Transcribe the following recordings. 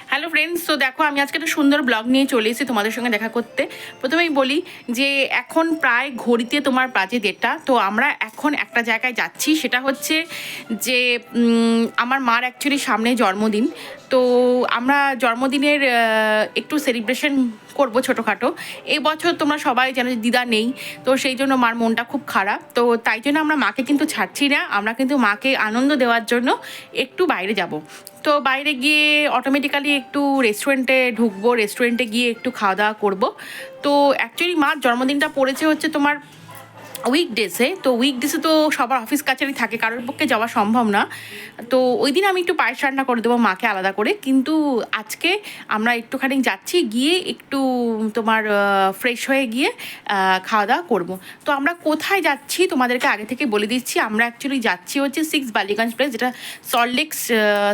Hello friends, তো দেখো আমি আজকে একটা সুন্দর ব্লগ নিয়ে চলে এসেছি তোমাদের সঙ্গে দেখা করতে। প্রথমেই বলি যে এখন প্রায় ঘড়িতে তোমার বাজে 1:30। তো আমরা এখন একটা জায়গায় যাচ্ছি, সেটা হচ্ছে যে আমার মার অ্যাকচুয়ালি সামনে জন্মদিন। তো আমরা জন্মদিনের একটু সেলিব্রেশন করবো ছোটোখাটো। এই বছর তোমরা সবাই জানো যে দিদা নেই, তো সেই জন্য মার মনটা খুব খারাপ। তো তাই জন্য আমরা মাকে কিন্তু ছাড়ছি না, আমরা কিন্তু মাকে আনন্দ দেওয়ার জন্য একটু বাইরে যাব। তো বাইরে গিয়ে অটোমেটিক্যালি একটু রেস্টুরেন্টে ঢুকবো, রেস্টুরেন্টে গিয়ে একটু খাওয়া দাওয়া করবো। তো অ্যাকচুয়ালি মার জন্মদিনটা পড়েছে হচ্ছে তোমার উইকডেসে। তো উইকডেসে তো সবার অফিস কাছারি থাকে, কারোর পক্ষে যাওয়া সম্ভব না। তো ওই দিন আমি একটু পায়েস রান্না করে দেবো মাকে আলাদা করে, কিন্তু আজকে আমরা একটুখানি যাচ্ছি, গিয়ে একটু তোমার ফ্রেশ হয়ে গিয়ে খাওয়া দাওয়া করবো। তো আমরা কোথায় যাচ্ছি তোমাদেরকে আগে থেকে বলে দিচ্ছি। আমরা অ্যাকচুয়ালি যাচ্ছি হচ্ছে 6 বালিগঞ্জ প্লেস, যেটা সল্টলেক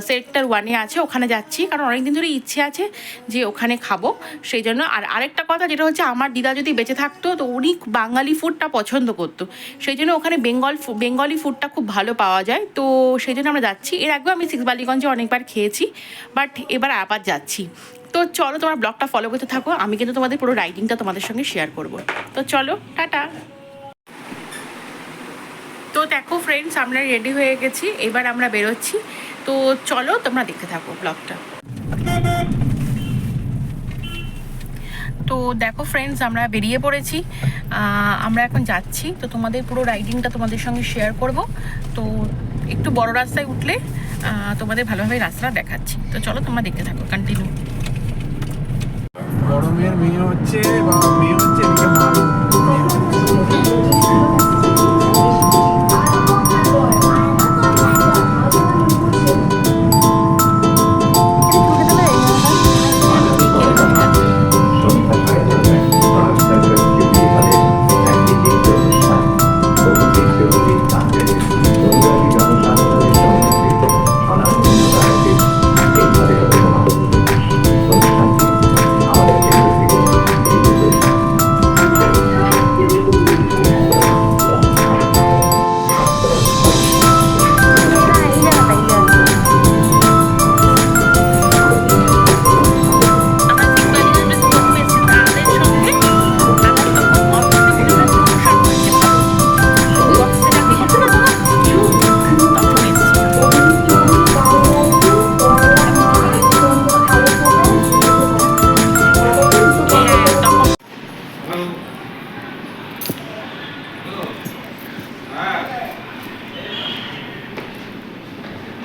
সেক্টর 1-এ আছে, ওখানে যাচ্ছি। কারণ অনেকদিন ধরে ইচ্ছে আছে যে ওখানে খাবো, সেই জন্য। আর আরেকটা কথা যেটা হচ্ছে, আমার দিদা যদি বেঁচে থাকতো তো উনি বাঙালি ফুডটা পছন্দ করতো, সেই জন্য ওখানে বেঙ্গলি ফুডটা খুব ভালো পাওয়া যায়। তো সেই জন্য আমরা যাচ্ছি। এর আগেও আমি 6 বালিগঞ্জে অনেকবার খেয়েছি, বাট এবার আবার যাচ্ছি। তো চলো তোমরা ব্লগটা ফলো করতে থাকো, আমি কিন্তু তোমাদের পুরো রাইডিংটা তোমাদের সঙ্গে শেয়ার করব। তো চলো, টাটা। তো দেখো ফ্রেন্ডস, আমরা রেডি হয়ে গেছি, এবার আমরা বেরোচ্ছি। তো চলো তোমরা দেখতে থাকো ব্লগটা। তো দেখো ফ্রেন্ডস, আমরা বেরিয়ে পড়েছি, আমরা এখন যাচ্ছি। তো তোমাদের পুরো রাইডিংটা তোমাদের সঙ্গে শেয়ার করব। তো একটু বড় রাস্তায় উঠলে তোমাদের ভালোভাবে রাস্তাটা দেখাচ্ছি। তো চলো তোমরা দেখতে থাকো, কন্টিনিউ। বড় মেয়ের মেয়ে হচ্ছে বা মেয়ে হচ্ছে এদিকে মারু মেয়ে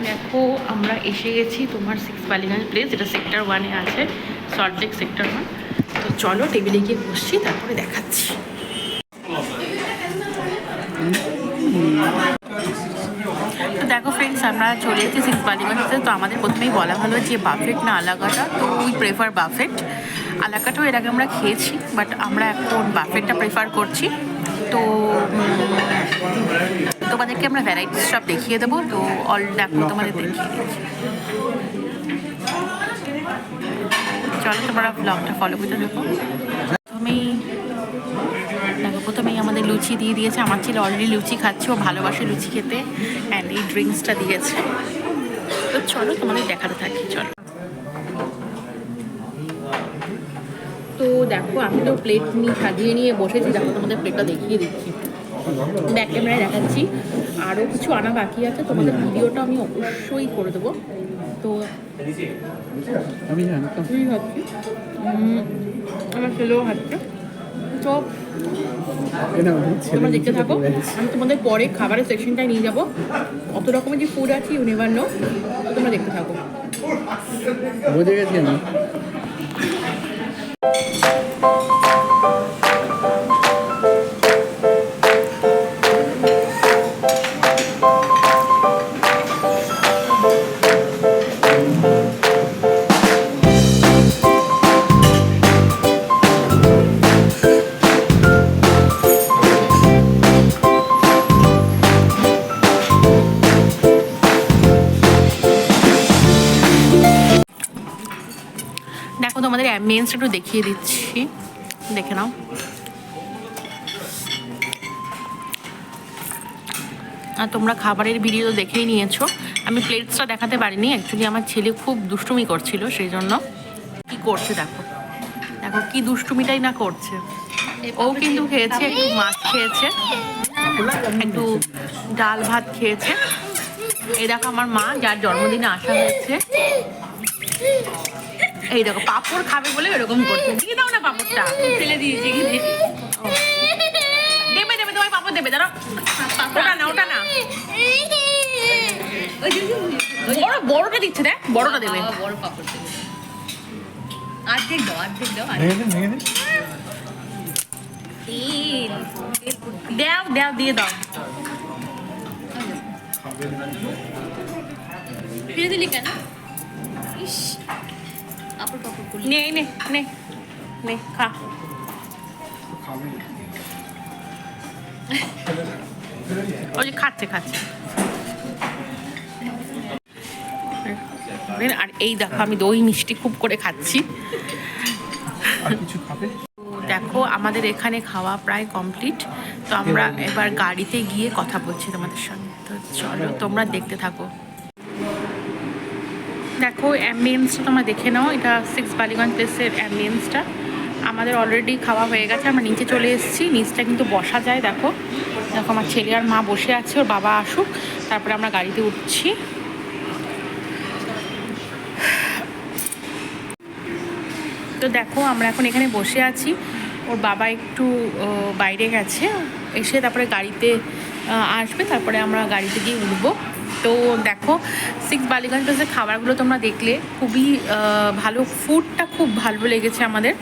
দেখো আমরা এসে গেছি তোমার 6 বালিগঞ্জ প্লেস, যেটা সেক্টর 1-এ আছে, সল্টলেক সেক্টর 1। তো চলো টেবিলে গিয়ে বসছি, তারপরে দেখাচ্ছি। তো দেখো ফ্রেন্ডস, আমরা চলে এসেছি 6 বালিগঞ্জে। তো আমাদের প্রথমেই বলা হলো যে বাফেট না আলাকাটা, তো উই প্রেফার বাফেট। আলাকাটাও এর আগে আমরা খেয়েছি, বাট আমরা এখন বাফেটটা প্রেফার করছি। তো তোমাদেরকে আমরা ভ্যারাইটিস সব দেখিয়ে দেবো। তো দেখো তোমাদের দেখিয়ে দিচ্ছি, চলো তোমরা ব্লগটা ফলো করতে দেখো। প্রথমেই আমাদের লুচি দিয়ে দিয়েছে, আমার ছেলে অলরেডি লুচি খাচ্ছে, ও ভালোবাসে লুচি খেতে। অ্যান্ড এই ড্রিঙ্কসটা দিয়েছে। তো চলো তোমাদের দেখাতে থাকি, চলো। তো দেখো আমি তো প্লেট নিয়ে সাজিয়ে নিয়ে বসেছি, দেখো তোমাদের প্লেটটা দেখিয়ে দিচ্ছি, ব্যাক ক্যামেরায় দেখাচ্ছি। আরও কিছু আনা বাকি আছে, তোমাদের ভিডিওটা আমি অবশ্যই করে দেবো। তো আমি জানতাম ভাবছি আমার ছেলেও খাচ্ছে। তো তোমরা দেখতে থাকো, আমি তোমাদের পরে খাবারের সেকশনটায় নিয়ে যাবো। কত রকমের যে ফুড আছে ইউ নেভার নো। তোমরা দেখতে থাকো। বুঝে গেছি আমি। দেখো তোমাদের অ্যাম্বিয়েন্সটা একটু দেখিয়ে দিচ্ছি, দেখে নাও। আর তোমরা খাবারের ভিডিও দেখেই নিয়েছো, আমি প্লেটসটা দেখাতে পারিনি, অ্যাকচুয়ালি আমার ছেলে খুব দুষ্টুমি করছিল, সেই জন্য। কি করছে দেখো, দেখো কি দুষ্টুমিটাই না করছে। ও কিন্তু খেয়েছে, একটু মাছ খেয়েছে, একটু ডাল ভাত খেয়েছে। এই দেখো আমার মা, যার জন্মদিনে আসা হয়েছে, এই দেখো পাঁপড় খাবে বলে এরকম করছে। দিয়ে দাও না পাঁপড়টা, ফেলে দিয়েছি। দেবে দেবে, তোমায় পাঁপড় দেবে, দাঁড়াও। ওটা না, ওটা না, বড়টা দিচ্ছে, দেখ বড়টা দেবে। বড় পাপড় দেবে, অর্ধেক দাও, অর্ধেক দাও। দাও দাও, দিয়ে দাও। ফিরে দিলি কেন? ইস, পাপড় পাপড় করলি। নে নে নে নে, খা। ওই যে খাচ্ছে খাচ্ছে। আর এই দেখো আমি দই মিষ্টি খুব করে খাচ্ছি। দেখো আমাদের এখানে খাওয়া প্রায় কমপ্লিট, তো আমরা এবার গাড়িতে গিয়ে কথা বলছি তোমাদের সঙ্গে। তো চলো তোমরা দেখতে থাকো। দেখো অ্যাম্বিয়েন্সটা তোমরা দেখে নাও, এটা 6 বালিগঞ্জ প্লেসের অ্যাম্বিয়েন্সটা। আমাদের অলরেডি খাওয়া হয়ে গেছে, আমরা নিচে চলে এসেছি। নিচটা কিন্তু বসা যায়, দেখো দেখো আমার ছেলে আর মা বসে আছে, ওর বাবা আসুক তারপরে আমরা গাড়িতে উঠছি। তো দেখো আমরা এখন এখানে বসে আছি, ওর বাবা একটু বাইরে গেছে, এসে তারপরে গাড়িতে আসবে, তারপরে আমরা গাড়িতে গিয়ে উঠবো। তো দেখো 6 বালিগঞ্জ প্লেসের খাবারগুলো তোমরা দেখলে, খুবই ভালো, ফুডটা খুব ভালো লেগেছে আমাদের।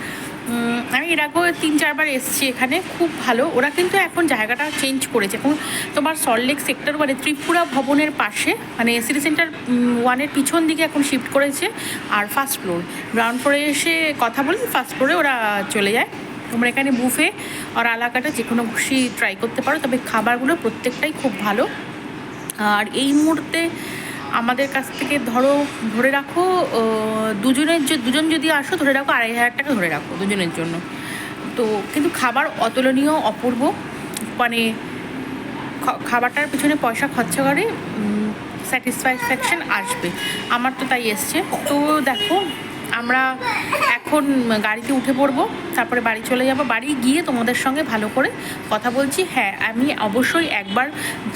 আমি এর আগেও 3-4 বার এসেছি এখানে, খুব ভালো। ওরা কিন্তু এখন জায়গাটা চেঞ্জ করেছে, এখন তোমার সল্টলেক সেক্টর মানে ত্রিপুরা ভবনের পাশে, মানে সিটি সেন্টার 1-এর পিছন দিকে এখন শিফট করেছে। আর ফার্স্ট ফ্লোর, গ্রাউন্ড ফ্লোরে এসে কথা বলে ফার্স্ট ফ্লোরে ওরা চলে যায়। তোমরা এখানে বুফে আর আলাকাটা যে কোনো খুশি ট্রাই করতে পারো, তবে খাবারগুলো প্রত্যেকটাই খুব ভালো। আর এই মুহূর্তে আমাদের কাছ থেকে ধরে রাখো দুজন যদি আসো, ধরে রাখো 2500 টাকা ধরে রাখো দুজনের জন্য। তো কিন্তু খাবার অতুলনীয়, অপূর্ব, মানে খাবারটার পিছনে পয়সা খরচা করে স্যাটিসফ্যাকশন আসবে, আমার তো তাই এসছে। তো দেখো আমরা এখন গাড়িতে উঠে পড়বো, তারপরে বাড়ি চলে যাব। বাড়ি গিয়ে তোমাদের সঙ্গে ভালো করে কথা বলছি। হ্যাঁ, আমি অবশ্যই একবার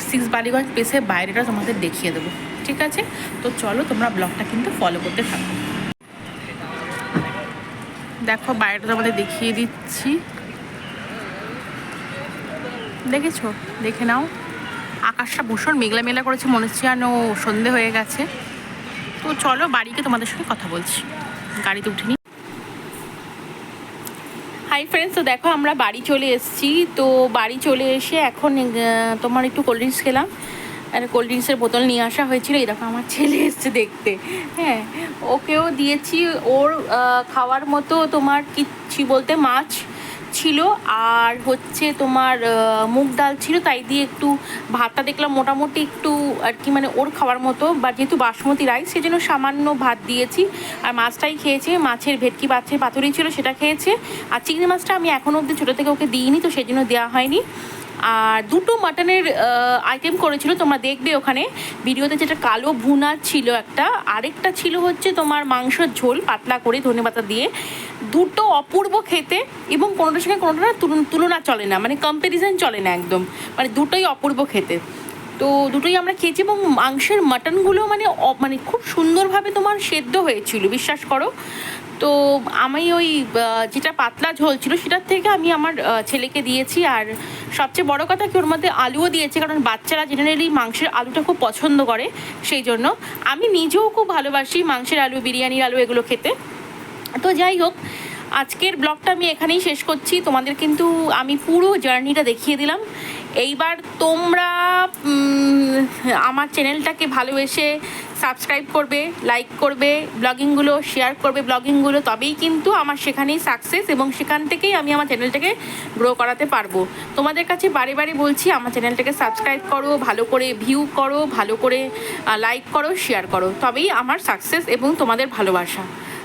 6 বালিগঞ্জ প্লেসের বাইরেটা তোমাদের দেখিয়ে দেবো, ঠিক আছে? তো চলো তোমরা ব্লগটা কিন্তু ফলো করতে থাকো। দেখো বাইরেটা তোমাদের দেখিয়ে দিচ্ছি, দেখেছো? দেখে নাও, আকাশটা ভীষণ মেঘলা মেঘলা করেছে, মনে হচ্ছে যেন সন্ধে হয়ে গেছে। তো চলো বাড়িতে তোমাদের সঙ্গে কথা বলছি, গাড়িতে উঠে নি। হাই ফ্রেন্ডস, তো দেখো আমরা বাড়ি চলে এসেছি। তো বাড়ি চলে এসে এখন তোমার একটু কোল্ড ড্রিঙ্কস খেলাম, আর কোল্ড ড্রিঙ্কসের বোতল নিয়ে আসা হয়েছিল। এই দেখো আমার ছেলে এসছে দেখতে, হ্যাঁ ওকেও দিয়েছি। ওর খাওয়ার মতো তোমার কিচ্ছু বলতে মাছ ছিল, আর হচ্ছে তোমার মুগ ডাল ছিল, তাই দিয়ে একটু ভাতটা দেখলাম মোটামুটি একটু আর কি, মানে ওর খাওয়ার মতো, বা যেহেতু বাসমতি রাইস সেই জন্য সামান্য ভাত দিয়েছি। আর মাছটাই খেয়েছে, মাছের ভেটকি মাছের পাতুরি ছিল সেটা খেয়েছে। আর চিংড়ি মাছটা আমি এখনও অবধি ছোটো থেকে ওকে দিইনি, তো সেই জন্য দেওয়া হয়নি। আর 2টো মাটনের আইটেম করেছিল, তোমরা দেখবে ওখানে ভিডিওতে, যেটা কালো ভুনা ছিল একটা, আরেকটা ছিল হচ্ছে তোমার মাংসের ঝোল পাতলা করে ধনেপাতা দিয়ে। 2টো অপূর্ব খেতে, এবং কোনোটার সঙ্গে কোনোটা তুলনা চলে না, মানে কম্প্যারিজন চলে না একদম, মানে 2টোই অপূর্ব খেতে। তো 2টোই আমরা খেয়েছি, এবং মাংসের মাটনগুলো মানে খুব সুন্দরভাবে তোমার সেদ্ধ হয়েছিল, বিশ্বাস করো। তো আমি ওই যেটা পাতলা ঝোল ছিল সেটার থেকে আমি আমার ছেলেকে দিয়েছি। আর সবচেয়ে বড় কথা কি, ওর মধ্যে আলুও দিয়েছে, কারণ বাচ্চারা জেনারেলি মাংসের আলুটা খুব পছন্দ করে, সেই জন্য। আমি নিজেও খুব ভালোবাসি মাংসের আলু, বিরিয়ানির আলু এগুলো খেতে। তো যাই হোক, আজকের ব্লগটা আমি এখানেই শেষ করছি। তোমাদের কিন্তু আমি পুরো জার্নিটা দেখিয়ে দিলাম। এইবার তোমরা আমার চ্যানেলটাকে ভালোবেসে সাবস্ক্রাইব করবে, লাইক করবে, ব্লগিংগুলো শেয়ার করবে, ব্লগিংগুলো, তবেই কিন্তু আমার সেখানেই সাকসেস, এবং সেখান থেকেই আমি আমার চ্যানেলটাকে গ্রো করাতে পারবো। তোমাদের কাছে বারে বারে বলছি, আমার চ্যানেলটাকে সাবস্ক্রাইব করো, ভালো করে ভিউ করো, ভালো করে লাইক করো, শেয়ার করো, তবেই আমার সাকসেস এবং তোমাদের ভালোবাসা।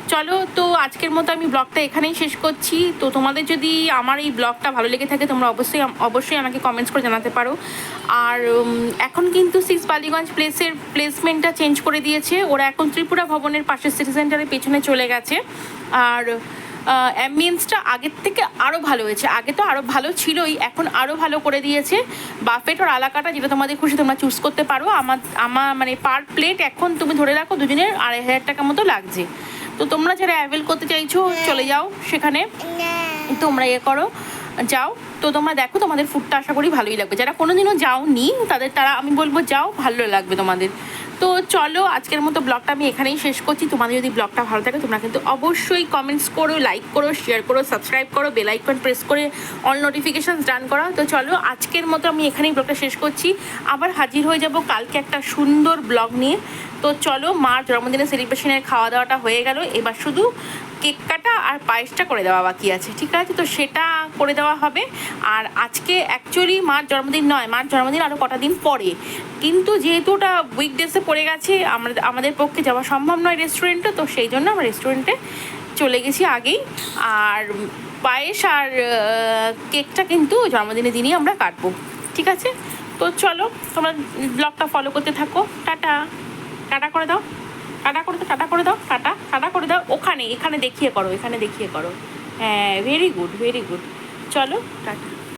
চলো, তো আজকের মতো আমি ব্লগটা এখানেই শেষ করছি। তো তোমাদের যদি আমার এই ব্লগটা ভালো লেগে থাকে তোমরা অবশ্যই আমাকে কমেন্টস করে জানাতে পারো। আর এখন কিন্তু 6 বালিগঞ্জ প্লেসের প্লেসমেন্টটা চেঞ্জ করে দিয়েছে, ওরা এখন ত্রিপুরা ভবনের পাশের সিটি সেন্টারের পেছনে চলে গেছে। আর অ্যাম্বিয়েন্সটা আগের থেকে আরও ভালো হয়েছে, আগে তো আরও ভালো ছিলই, এখন আরও ভালো করে দিয়েছে। বাফেট আর আলাকাটা যেটা তোমাদের খুশি তোমরা চুজ করতে পারো। আমার মানে পার প্লেট এখন তুমি ধরে রাখো দুজনের 2500 টাকা মতো লাগছে। তো তোমরা যারা অ্যাভেল করতে চাইছো চলে যাও সেখানে, তোমরা করো, যাও। তো তোমরা দেখো, তোমাদের ফুডটা আশা করি ভালোই লাগবে। যারা কোনোদিনও যাওনি তারা আমি বলবো যাও, ভালো লাগবে তোমাদের। তো চলো, আজকের মতো ব্লগটা আমি এখানেই শেষ করছি। তোমাদের যদি ব্লগটা ভালো থাকে তোমরা কিন্তু অবশ্যই কমেন্টস করো, লাইক করো, শেয়ার করো, সাবস্ক্রাইব করো, বেল আইকন প্রেস করে অল নোটিফিকেশানস ডান করো। তো চলো, আজকের মতো আমি এখানেই ব্লগটা শেষ করছি। আবার হাজির হয়ে যাব কালকে একটা সুন্দর ব্লগ নিয়ে। তো চলো, মার জন্মদিনের সেলিব্রেশনের খাওয়া দাওয়াটা হয়ে গেল, এবার শুধু কেক কাটা আর পায়েসটা করে দেওয়া বাকি আছে, ঠিক আছে? তো সেটা করে দেওয়া হবে। আর আজকে অ্যাকচুয়ালি মার জন্মদিন নয়, মার জন্মদিন আরও কটা দিন পরে, কিন্তু যেহেতু ওটা উইকডেসে পড়ে গেছে আমাদের পক্ষে যাওয়া সম্ভব নয় রেস্টুরেন্টে, তো সেই জন্য আমরা রেস্টুরেন্টে চলে গেছি আগেই। আর পায়েস আর কেকটা কিন্তু জন্মদিনের দিনই আমরা কাটবো, ঠিক আছে? তো চলো, তোমরা ব্লগটা ফলো করতে থাকো। টাটা, টাটা করে দাও, টাটা করে দাও, টাটা করে দাও, টাটা টাটা করে দাও। এখানে দেখিয়ে করো, এখানে দেখিয়ে করো। হ্যাঁ, ভেরি গুড, ভেরি গুড। চলো, টাটা।